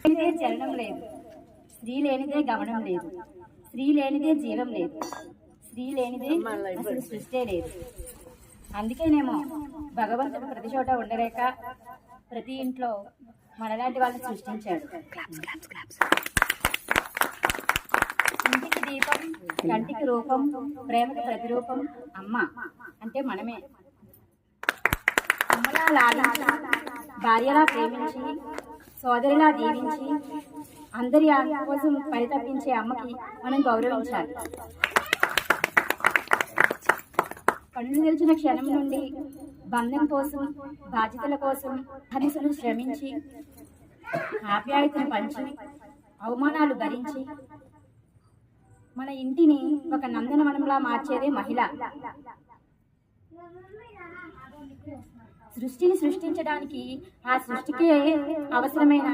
లేనిదే చలనం లేదు, స్త్రీ లేనిదే గమనం లేదు, స్త్రీ లేనిదే జీవం లేదు, స్త్రీ లేనిదే అసలు సృష్టే లేదు. అందుకేనేమో భగవంతుడు ప్రతి చోట ఉండలేక ప్రతి ఇంట్లో మనలాంటి వాళ్ళని సృష్టించాడు. ఇంటికి దీపం, కంటికి రూపం, ప్రేమకి ప్రతిరూపం అమ్మ అంటే మనమే. అమ్మలా లాలించి, భార్యలా ప్రేమించి, సోదరిలా దీవించి, అందరి కోసం పరితపించే అమ్మకి మనం గౌరవించాలి. కళ్ళు తెరిచిన క్షణం నుండి బంధం కోసం, బాధ్యతల కోసం హరిసలు శ్రమించి, ఆప్యాయతను పంచి, అవమానాలు భరించి మన ఇంటిని ఒక నందనవనంలా మార్చేదే మహిళ. సృష్టిని సృష్టించడానికి ఆ సృష్టికే అవసరమైన